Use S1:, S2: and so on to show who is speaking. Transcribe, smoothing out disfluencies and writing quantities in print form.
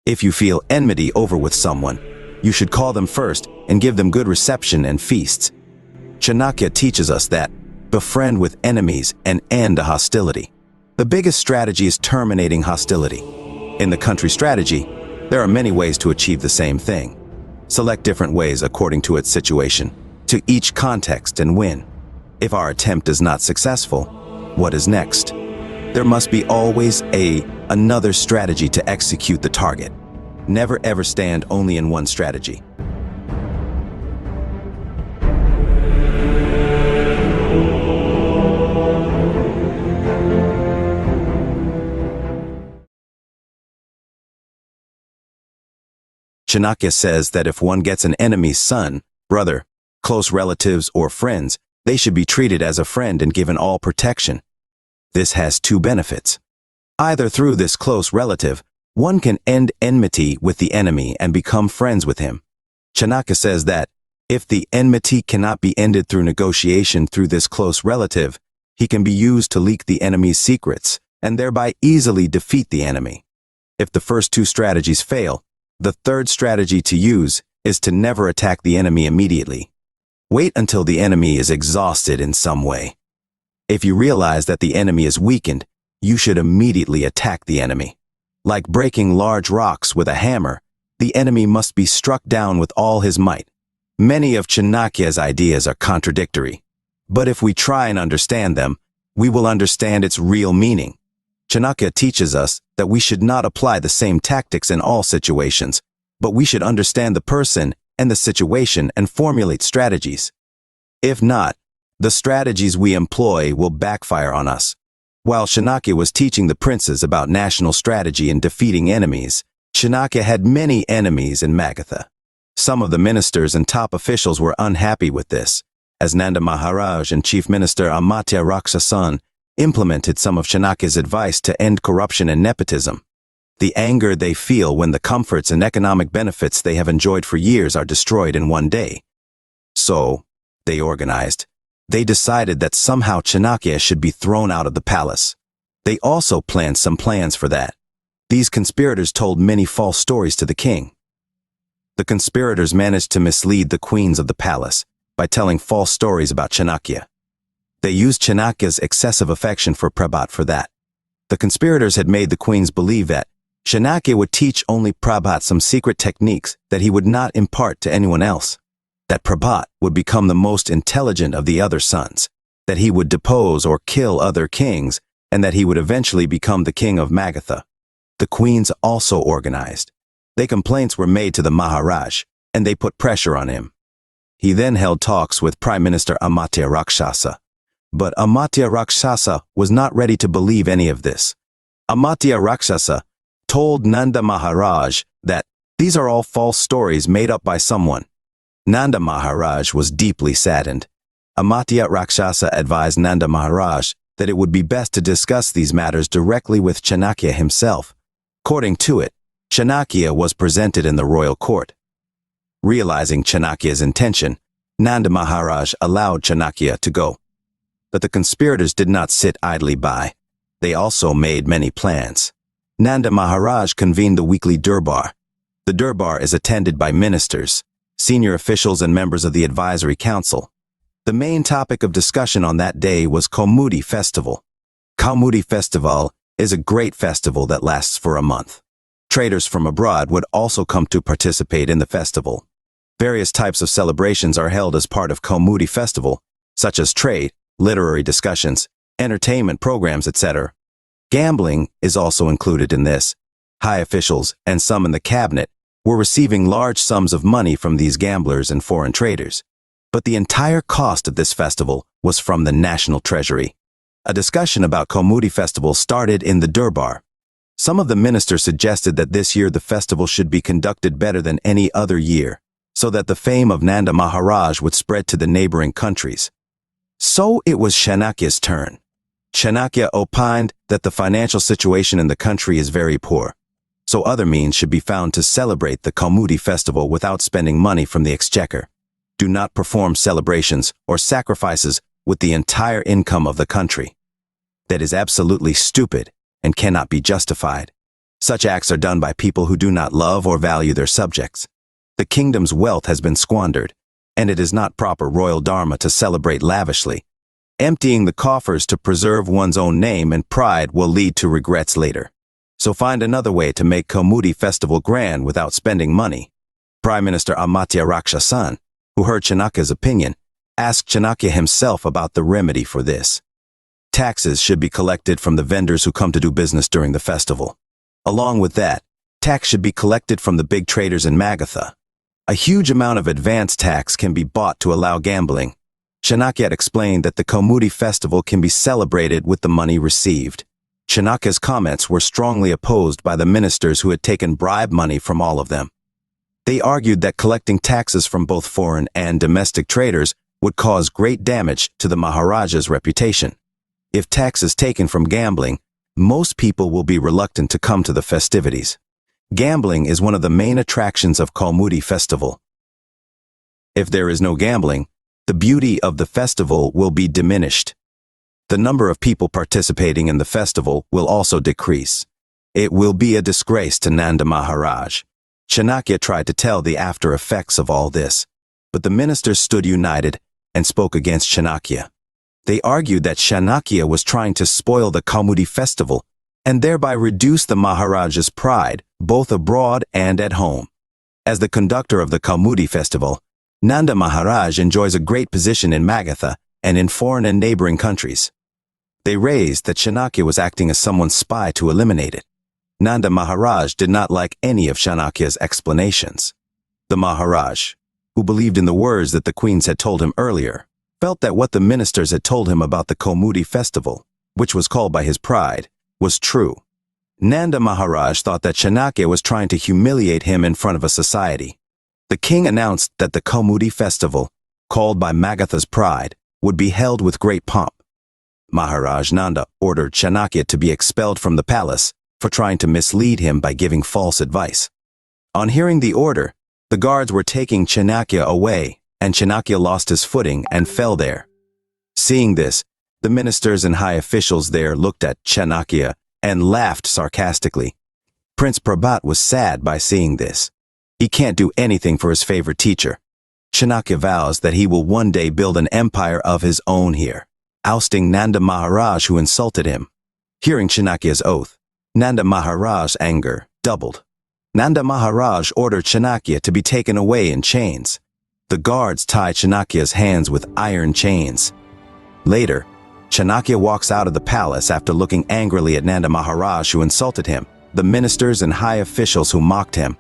S1: If you feel enmity over with someone, you should call them first and give them good reception and feasts. Chanakya teaches us that befriend with enemies and end a hostility. The biggest strategy is terminating hostility. In the country strategy, there are many ways to achieve the same thing. Select different ways according to its situation, to each context, and win. If our attempt is not successful, what is next? There must be always another strategy to execute the target. Never ever stand only in one strategy. Chanakya says that if one gets an enemy's son, brother, close relatives, or friends, they should be treated as a friend and given all protection. This has two benefits. Either through this close relative, one can end enmity with the enemy and become friends with him. Chanakya says that if the enmity cannot be ended through negotiation through this close relative, he can be used to leak the enemy's secrets and thereby easily defeat the enemy. If the first two strategies fail, the third strategy to use is to never attack the enemy immediately. Wait until the enemy is exhausted in some way. If you realize that the enemy is weakened, you should immediately attack the enemy. Like breaking large rocks with a hammer, the enemy must be struck down with all his might. Many of Chanakya's ideas are contradictory, but if we try and understand them, we will understand its real meaning. Chanakya teaches us that we should not apply the same tactics in all situations, but we should understand the person and the situation and formulate strategies. If not, the strategies we employ will backfire on us. While Chanakya was teaching the princes about national strategy and defeating enemies, Chanakya had many enemies in Magadha. Some of the ministers and top officials were unhappy with this, as Nanda Maharaj and Chief Minister Amatya Raksasan implemented some of Chanakya's advice to end corruption and nepotism. The anger they feel when the comforts and economic benefits they have enjoyed for years are destroyed in one day. So, they organized. They decided that somehow Chanakya should be thrown out of the palace. They also planned some plans for that. These conspirators told many false stories to the king. The conspirators managed to mislead the queens of the palace by telling false stories about Chanakya. They used Chanakya's excessive affection for Prabhat for that. The conspirators had made the queens believe that Chanakya would teach only Prabhat some secret techniques that he would not impart to anyone else, that Prabhat would become the most intelligent of the other sons, that he would depose or kill other kings, and that he would eventually become the king of Magadha. The queens also organized. Their complaints were made to the Maharaj, and they put pressure on him. He then held talks with Prime Minister Amatya Rakshasa. But Amatya Rakshasa was not ready to believe any of this. Amatya Rakshasa told Nanda Maharaj that these are all false stories made up by someone. Nanda Maharaj was deeply saddened. Amatya Rakshasa advised Nanda Maharaj that it would be best to discuss these matters directly with Chanakya himself. According to it, Chanakya was presented in the royal court. Realizing Chanakya's intention, Nanda Maharaj allowed Chanakya to go. But the conspirators did not sit idly by. They also made many plans. Nanda Maharaj convened the weekly Durbar. The Durbar is attended by ministers, senior officials, and members of the advisory council. The main topic of discussion on that day was Kaumudi Festival. Kaumudi Festival is a great festival that lasts for a month. Traders from abroad would also come to participate in the festival. Various types of celebrations are held as part of Kaumudi Festival, such as trade, literary discussions, entertainment programs, etc. Gambling is also included in this. High officials and some in the cabinet were receiving large sums of money from these gamblers and foreign traders. But the entire cost of this festival was from the national treasury. A discussion about Kaumudi Festival started in the Durbar. Some of the ministers suggested that this year the festival should be conducted better than any other year, so that the fame of Nanda Maharaj would spread to the neighboring countries. So it was Chanakya's turn. Chanakya opined that the financial situation in the country is very poor, so other means should be found to celebrate the Kaumudi festival without spending money from the exchequer. Do not perform celebrations or sacrifices with the entire income of the country. That is absolutely stupid and cannot be justified. Such acts are done by people who do not love or value their subjects. The kingdom's wealth has been squandered, and it is not proper royal dharma to celebrate lavishly. Emptying the coffers to preserve one's own name and pride will lead to regrets later. So find another way to make Kaumudi festival grand without spending money. Prime Minister Amatya Rakshasana, who heard Chanakya's opinion, asked Chanakya himself about the remedy for this. Taxes should be collected from the vendors who come to do business during the festival. Along with that, tax should be collected from the big traders in Magadha. A huge amount of advance tax can be bought to allow gambling. Chanakya explained that the Kaumudi festival can be celebrated with the money received. Chanakya's comments were strongly opposed by the ministers who had taken bribe money from all of them. They argued that collecting taxes from both foreign and domestic traders would cause great damage to the Maharaja's reputation. If tax is taken from gambling, most people will be reluctant to come to the festivities. Gambling is one of the main attractions of Kaumudi festival. If there is no gambling, the beauty of the festival will be diminished. The number of people participating in the festival will also decrease. It will be a disgrace to Nanda Maharaj. Chanakya tried to tell the after effects of all this, but the ministers stood united and spoke against Chanakya. They argued that Chanakya was trying to spoil the Kaumudi festival and thereby reduce the Maharaja's pride, both abroad and at home. As the conductor of the Kaumudi festival, Nanda Maharaj enjoys a great position in Magadha and in foreign and neighboring countries. They raised that Chanakya was acting as someone's spy to eliminate it. Nanda Maharaj did not like any of Chanakya's explanations. The Maharaj, who believed in the words that the queens had told him earlier, felt that what the ministers had told him about the Kaumudi festival, which was called by his pride, was true. Nanda Maharaj thought that Chanakya was trying to humiliate him in front of a society. The king announced that the Kaumudi festival, called by Magadha's pride, would be held with great pomp. Maharaj Nanda ordered Chanakya to be expelled from the palace for trying to mislead him by giving false advice. On hearing the order, the guards were taking Chanakya away, and Chanakya lost his footing and fell there. Seeing this, the ministers and high officials there looked at Chanakya and laughed sarcastically. Prince Prabhat was sad by seeing this. He can't do anything for his favorite teacher. Chanakya vows that he will one day build an empire of his own here, ousting Nanda Maharaj who insulted him. Hearing Chanakya's oath, Nanda Maharaj's anger doubled. Nanda Maharaj ordered Chanakya to be taken away in chains. The guards tied Chanakya's hands with iron chains. Later, Chanakya walks out of the palace after looking angrily at Nanda Maharaj who insulted him, the ministers and high officials who mocked him,